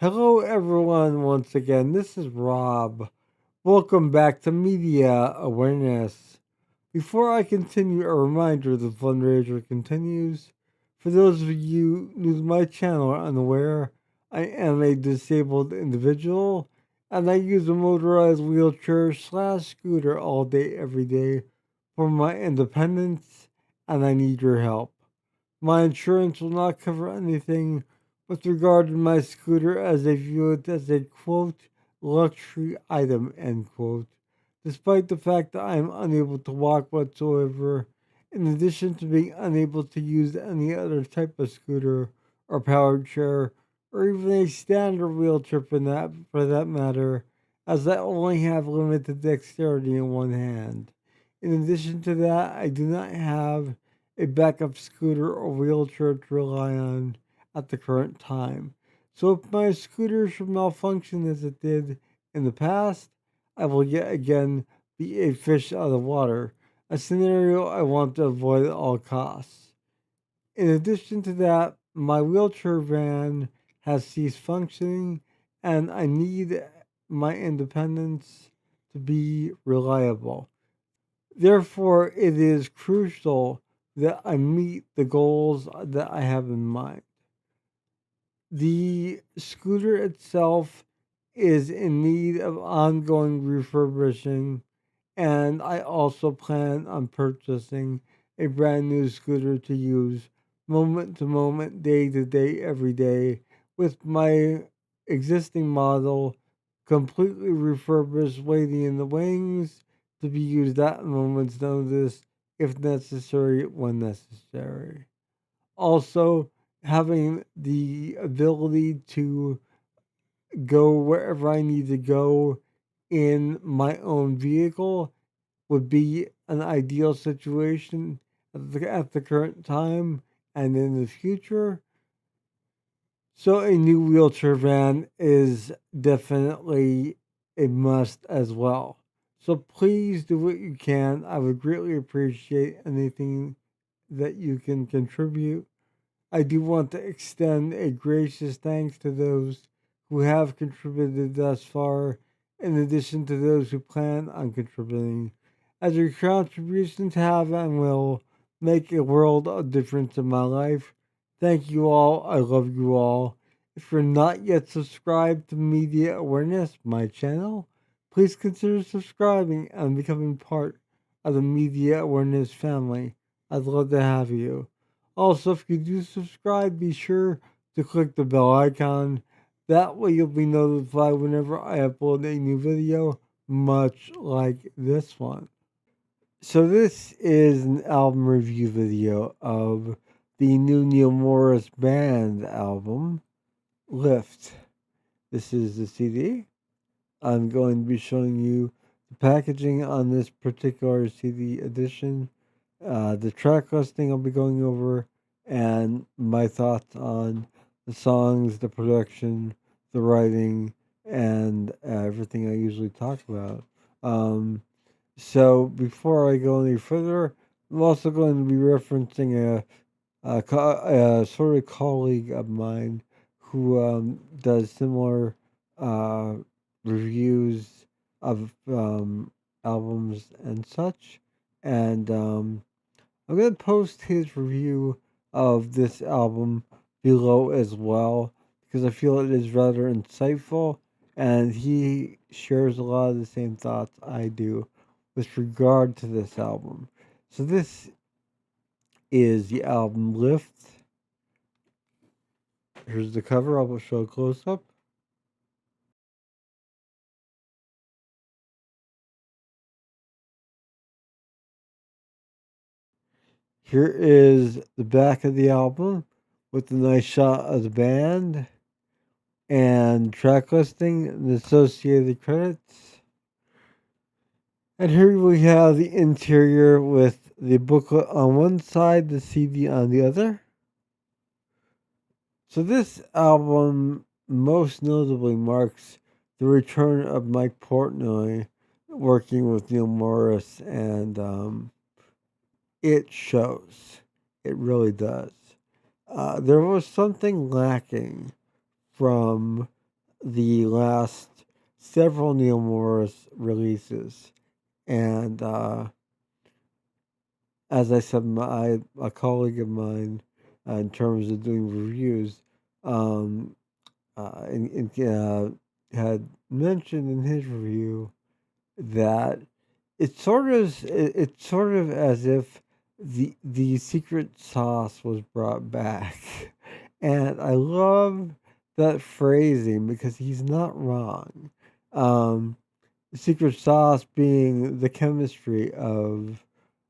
Hello, everyone, once again. This is Rob. Welcome back to Media Awareness. Before I continue, a reminder the fundraiser continues. For those of you new to my channel or unaware, I am a disabled individual and I use a motorized wheelchair slash scooter all day, every day for my independence, and I need your help. My insurance will not cover anything with regard to my scooter as they view it as a quote luxury item end quote, despite the fact that I am unable to walk whatsoever, in addition to being unable to use any other type of scooter or powered chair or even a standard wheelchair for that matter, as I only have limited dexterity in one hand. In addition to that, I do not have a backup scooter or wheelchair to rely on at the current time. So if my scooter should malfunction as it did in the past, I will yet again be a fish out of water, a scenario I want to avoid at all costs. In addition to that, my wheelchair van has ceased functioning, and I need my independence to be reliable. Therefore, it is crucial that I meet the goals that I have in mind. The scooter itself is in need of ongoing refurbishing, and I also plan on purchasing a brand new scooter to use moment to moment, day to day, every day, with my existing model completely refurbished, waiting in the wings to be used at a moment's notice if necessary, when necessary. Also, having the ability to go wherever I need to go in my own vehicle would be an ideal situation at the current time and in the future. So, a new wheelchair van is definitely a must as well. So, please do what you can. I would greatly appreciate anything that you can contribute. I do want to extend a gracious thanks to those who have contributed thus far, in addition to those who plan on contributing, as your contributions have and will make a world of difference in my life. Thank you all. I love you all. If you're not yet subscribed to Media Awareness, my channel, please consider subscribing and becoming part of the Media Awareness family. I'd love to have you. Also, if you do subscribe, be sure to click the bell icon. That way, you'll be notified whenever I upload a new video, much like this one. So, this is an album review video of the new Neal Morse Band album, Lift. This is the CD. I'm going to be showing you the packaging on this particular CD edition, the track listing I'll be going over, and my thoughts on the songs, the production, the writing, and everything I usually talk about. Um, so before I go any further, I'm also going to be referencing a sort of colleague of mine who does similar uh, reviews of albums and such. And I'm going to post his review of this album below as well because I feel it is rather insightful and he shares a lot of the same thoughts I do with regard to this album. So, this is the album Lift. Here's the cover. I will show a close up. Here is the back of the album with a nice shot of the band and track listing and the associated credits. And here we have the interior with the booklet on one side, the CD on the other. So this album most notably marks the return of Mike Portnoy working with Neal Morse, and it shows. It really does. There was something lacking from the last several Neal Morse releases, and as I said, a colleague of mine, in terms of doing reviews, um, had mentioned in his review that it's sort of as if the secret sauce was brought back, and I love that phrasing because he's not wrong. Um, the secret sauce being the chemistry of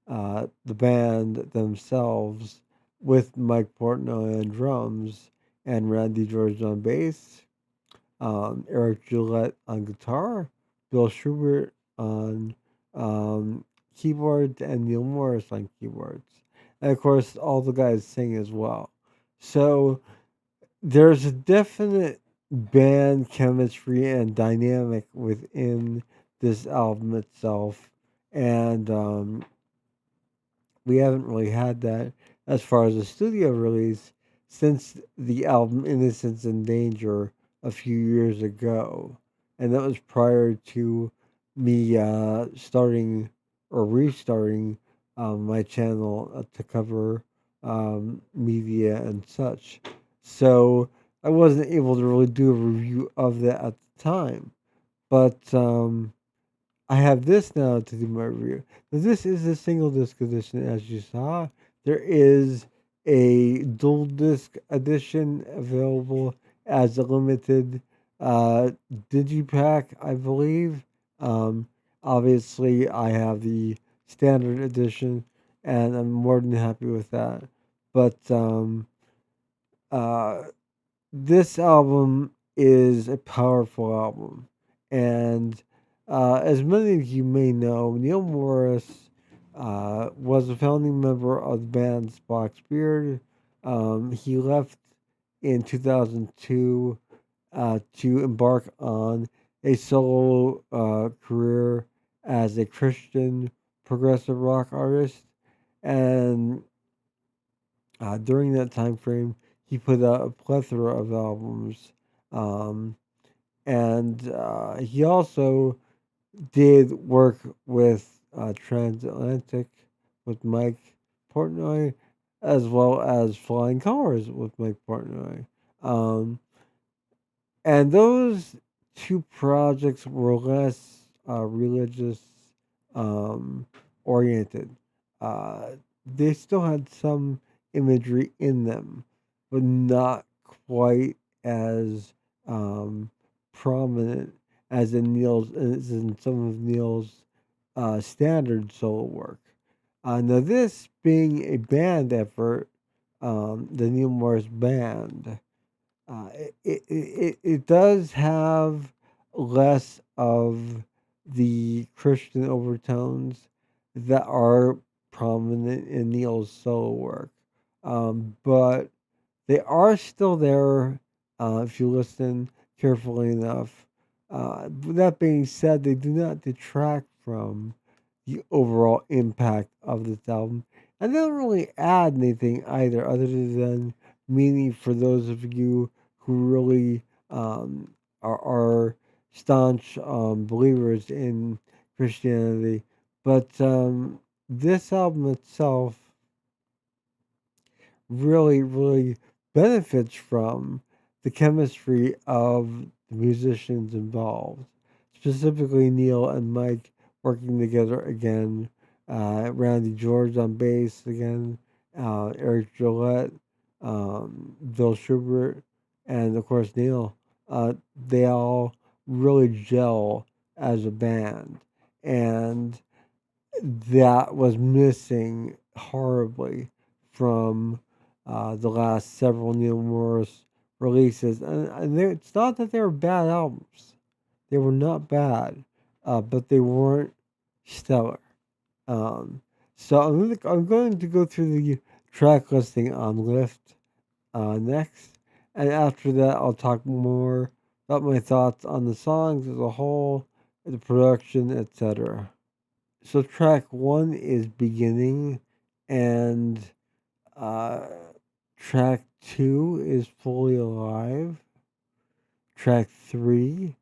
the band themselves, with Mike Portnoy on drums and Randy George on bass, Eric Gillette on guitar, Bill Schubert on um, keyboards, and Neal Morris on keyboards. And of course, all the guys sing as well. So there's a definite band chemistry and dynamic within this album itself. And we haven't really had that as far as a studio release since the album Innocence and Danger a few years ago. And that was prior to me starting or restarting my channel to cover media and such. So I wasn't able to really do a review of that at the time. But I have this now to do my review. Now, this is a single disc edition, as you saw. There is a dual disc edition available as a limited uh, digipack, I believe. Um, Obviously, I have the standard edition, and I'm more than happy with that. But uh, this album is a powerful album, and as many of you may know, Neal Morris was a founding member of the band Spock's Beard. He left in 2002 to embark on a solo career as a Christian progressive rock artist, and during that time frame, he put out a plethora of albums, um, and he also did work with Transatlantic with Mike Portnoy, as well as Flying Colors with Mike Portnoy. Um, and those two projects were less religious um, oriented. Uh, they still had some imagery in them, but not quite as um, prominent as in some of Neil's standard solo work. Now, this being a band effort, the Neal Morse Band. It does have less of the Christian overtones that are prominent in Neil's solo work, but they are still there if you listen carefully enough. With that being said, they do not detract from the overall impact of this album. And they don't really add anything either, other than meaning for those of you who really are staunch believers in Christianity. But this album itself really benefits from the chemistry of the musicians involved, specifically Neil and Mike working together again, Randy George on bass again, Eric Gillette, Bill Schubert, and of course Neil. They all really gel as a band, and that was missing horribly from the last several Neil Morris releases. And it's not that they were bad albums; they were not bad, but they weren't stellar. Um, so I'm going to go through the track listing on Lift next, and after that I'll talk more about my thoughts on the songs as a whole, the production, etc. So track one is beginning, and uh, track two is fully alive. Track 3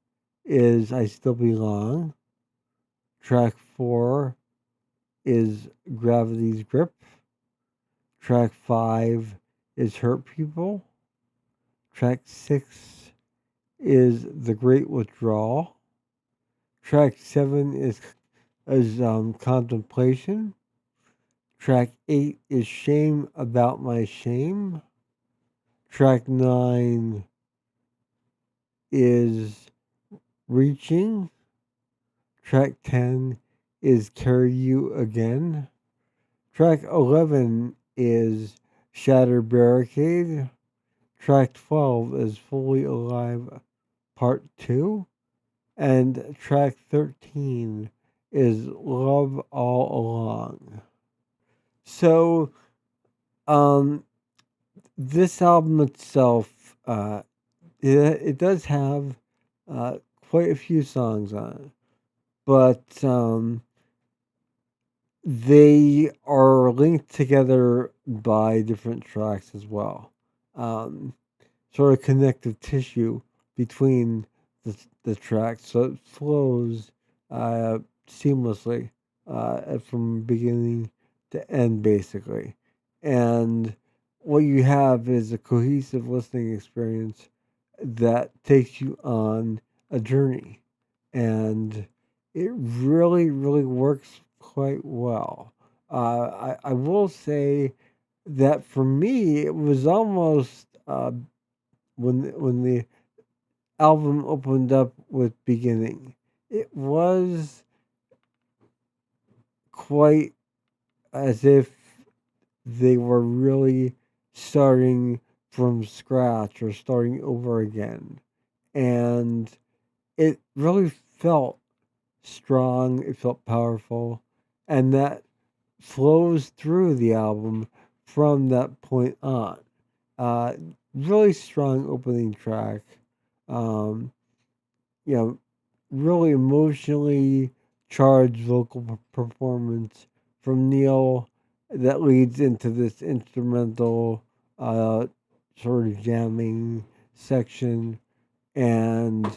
is I Still Belong. Track 4 is Gravity's Grip. Track 5 is Hurt People. Track 6 is The Great Withdrawal. Track 7 is Contemplation. Track 8 is Shame About My Shame. Track 9 is Reaching. Track 10 is Carry You Again. Track 11 is Shattered Barricade. Track 12 is Fully Alive Part 2. And track 13 is Love All Along. So, um, this album itself, it does have uh, quite a few songs on it, but they are linked together by different tracks as well. Um, Sort of connective tissue between the tracks, so it flows uh, seamlessly from beginning to end, basically. And what you have is a cohesive listening experience that takes you on a journey, and it really, really works quite well. I will say that for me, it was almost when the album opened up with Beginning, it was quite as if they were really starting from scratch or starting over again. And it really felt strong, it felt powerful, and that flows through the album from that point on. Uh, Really strong opening track. Um, you know, really emotionally charged vocal performance from Neal that leads into this instrumental uh, sort of jamming section, and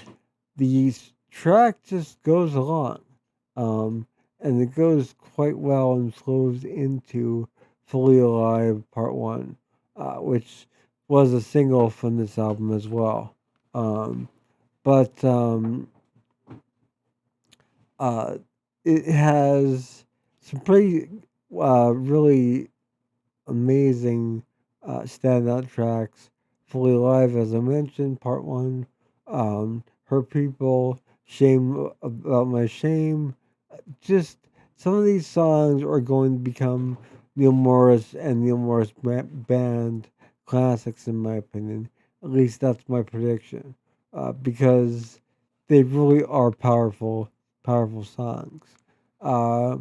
the track just goes along, um, and it goes quite well and flows into Fully Alive Part 1, which was a single from this album as well. But uh, it has some pretty really amazing standout tracks. Fully Alive, as I mentioned, Part 1, Hurt People, Shame About My Shame. Just some of these songs are going to become Neal Morris and Neal Morse Band classics, in my opinion. At least that's my prediction, because they really are powerful, powerful songs. Uh,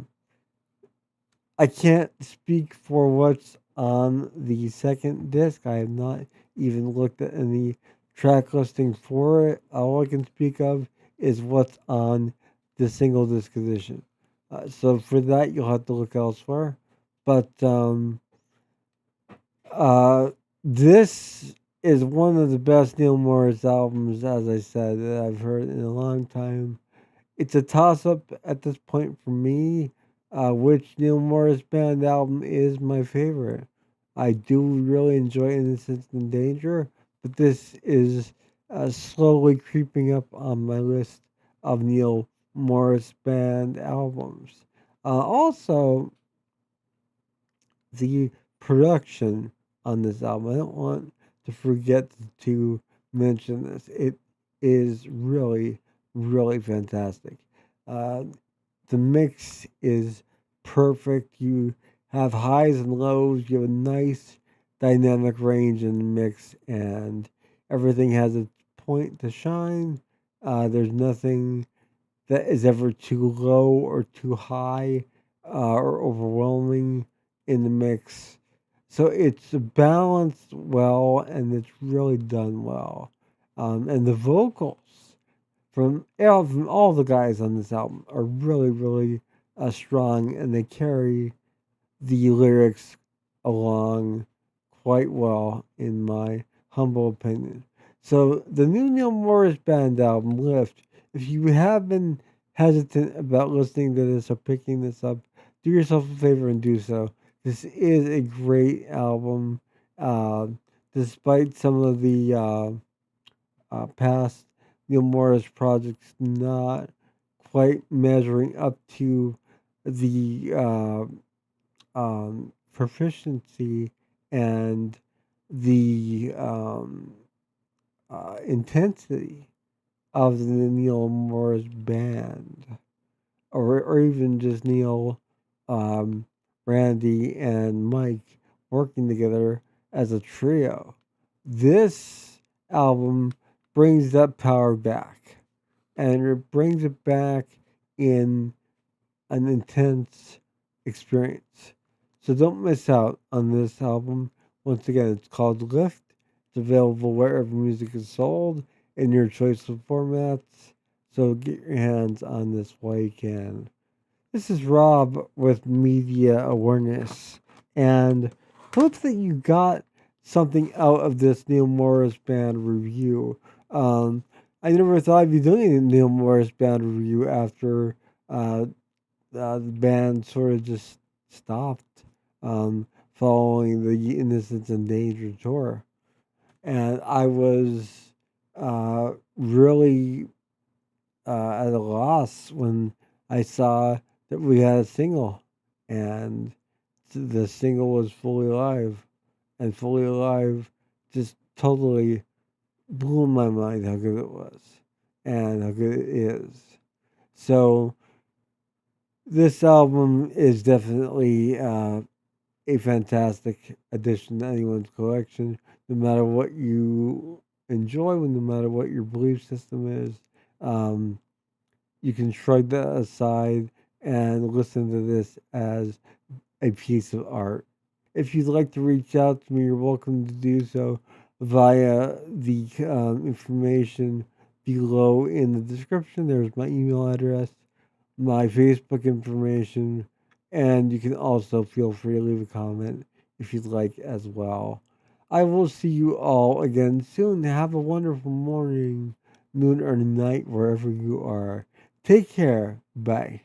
I can't speak for what's on the second disc. I have not even looked at any track listing for it. All I can speak of is what's on the single disc edition. So for that, you'll have to look elsewhere. But uh, this is one of the best Neil Morris albums, as I said, that I've heard in a long time. It's a toss up at this point for me. Which Neil Morris Band album is my favorite? I do really enjoy Innocence and Danger, but this is slowly creeping up on my list of Neil Morris Band albums. Also, the production on this album, I don't want to forget to mention this. It is really, really fantastic. Uh, the mix is perfect. You have highs and lows. You have a nice dynamic range in the mix, and everything has its point to shine. There's nothing that is ever too low or too high or overwhelming in the mix. So it's balanced well, and it's really done well. And the vocals from all the guys on this album are really, really strong, and they carry the lyrics along quite well, in my humble opinion. So the new Neal Morse Band album, Lift. If you have been hesitant about listening to this or picking this up, do yourself a favor and do so. This is a great album, uh, despite some of the past Neal Morris projects not quite measuring up to the proficiency and the intensity of the Neal Morris band, or even just Neil, um, Randy, and Mike working together as a trio. This album brings that power back, and it brings it back in an intense experience. So don't miss out on this album. Once again, it's called Lift. It's available wherever music is sold in your choice of formats. So get your hands on this while you can. This is Rob with Media Awareness. And hope that you got something out of this Neal Morris Band review. Um, I never thought I'd be doing a Neal Morris Band review after uh, the band sort of just stopped following the Innocence and Danger tour. And I was really at a loss when I saw that we had a single, and the single was Fully Alive, and Fully Alive just totally blew my mind how good it was and how good it is. So this album is definitely a fantastic addition to anyone's collection, no matter what you enjoy, no matter what your belief system is. Um, you can shrug that aside and listen to this as a piece of art. If you'd like to reach out to me, you're welcome to do so via the information below in the description. There's my email address, my Facebook information, and you can also feel free to leave a comment if you'd like as well. I will see you all again soon. Have a wonderful morning, noon, or night, wherever you are. Take care. Bye.